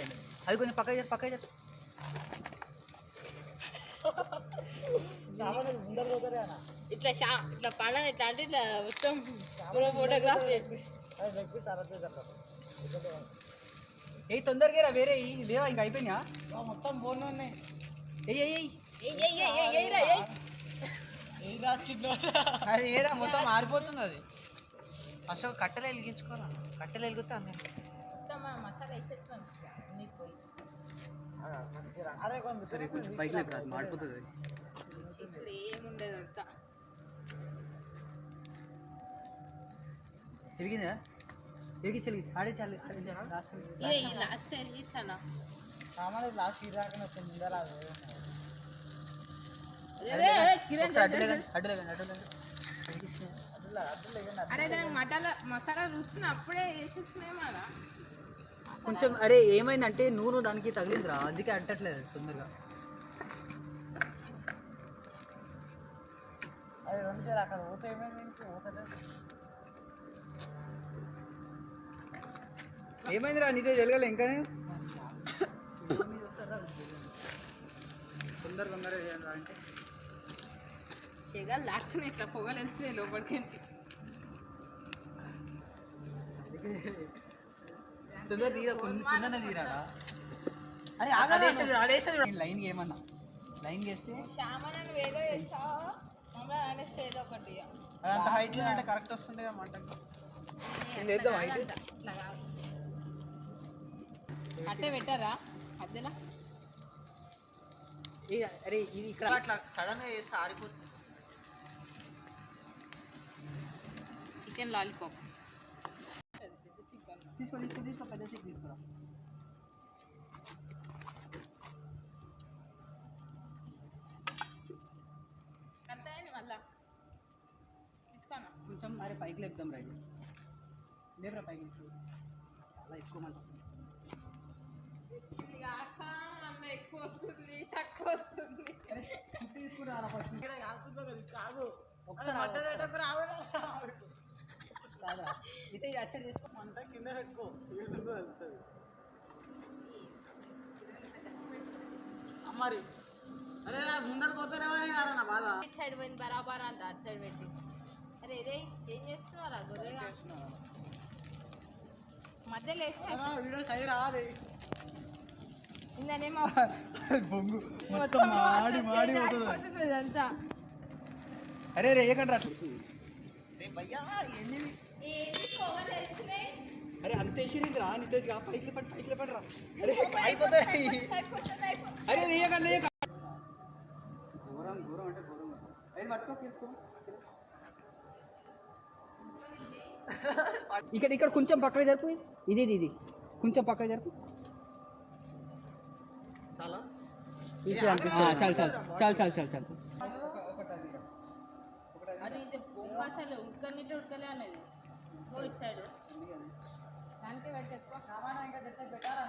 అయిపోయింది. అది కొంచెం పక్క పక్క ఇట్లా ఇట్లా పండుగ ఇట్లా అంటే ఇట్లా మొత్తం ఫోటోగ్రాఫ్ ఏ తొందరగా వేరే లేవా ఇంకా అయిపోయినా మొత్తం బోన్ ఉన్నాయి. అది ఏరా మొత్తం మారిపోతుంది. అది అసలు కట్టెలు వెలిగించుకోరా, కట్టెలు వెలిగితే అన్నీ మసాలా వేసేస్తాను బైక్ లేదు మాడిపోతుంది. ఇప్పుడు ఏముండదు అంతా తిరిగిందా తిరిగి ఆడే చాలు లాస్ట్ వెలిగించానా సామాన్లు లాస్ట్ ఇరాకనే వస్తుంది ముందర అరే దానికి మసాలా రుస్తున్నా అప్పుడే వేసేసినాయి మన కొంచెం. అరే ఏమైందంటే నూనె దానికి తగిలిందిరా, అందుకే అంటట్లేదు తొందరగా. అది రెండు అక్కడ ఊత ఏమైంది ఊతలేదు. ఏమైందిరా నీతో జరగలే ఇంకానే తొందరగా అంటే షెగలు లాక్కుని ఇట్లా పొగలు వెళ్తే లోపలికి తొందర తీరా కొన్ని తీరాడా. అరే ఆడేసాడు లైన్ ఏమన్నా లైన్ చేస్తే ఏదో వేస్తావు మమ్మల్ని అనేస్తే ఏదో ఒకటి అదంత హైట్ అంటే కరెక్ట్ వస్తుండే అన్నమాట. అట్టే పెట్టారా అద్దెలా. అరే ఇది ఇక్కడ అట్లా సడన్గా చేస్తే ఆరిపోతుంది. చికెన్ లాలీపాప్ తీసుకో పెద్ద సిక్ తీసుకురా. అంతే మళ్ళా తీసుకోనా కొంచెం అరే పైకి లేపుదాం రైతు లేపురా పైకి. చాలా ఎక్కువ మంది వస్తుంది. ఎక్కువ వస్తుంది తక్కువ వస్తుంది. అయితే అచ్చడి తీసుకోమంటే కింద పెట్టుకో తెలుస్తుంది. మరి అరే ముందర పోతారేమని నా బాధ. ఇటు సైడ్ పోయింది బరాబర్ అంట అటు సైడ్ పెట్టి. అరే రే ఏం చేస్తున్నారా గొర్రె మధ్యలో వేస్తే వీడియో సైడ్ రావాలి. ఇందనేమో బొంగు మొత్తం మాడి పోతుంది ఇదంతా. అరే రే ఏకండ్రా అరే అంత వేసిరిందిరా నీతో పైకి పడరా. అరే అయిపోతాయి. అరే వేయకండి ఘోరం అంటే ఘోరం. అది పట్టుకో తెలుసు. ఇక్కడ కొంచెం పక్కకి జరుపు. ఇది కొంచెం పక్కకి జరుపు. చాలా చాలు. అరే ఇది బొంగు అసలు ఉడకనిట్టు ఉడకలే అనేది ఇటు సైడ్ దానికే పెట్టే ఇంకా పెట్టారా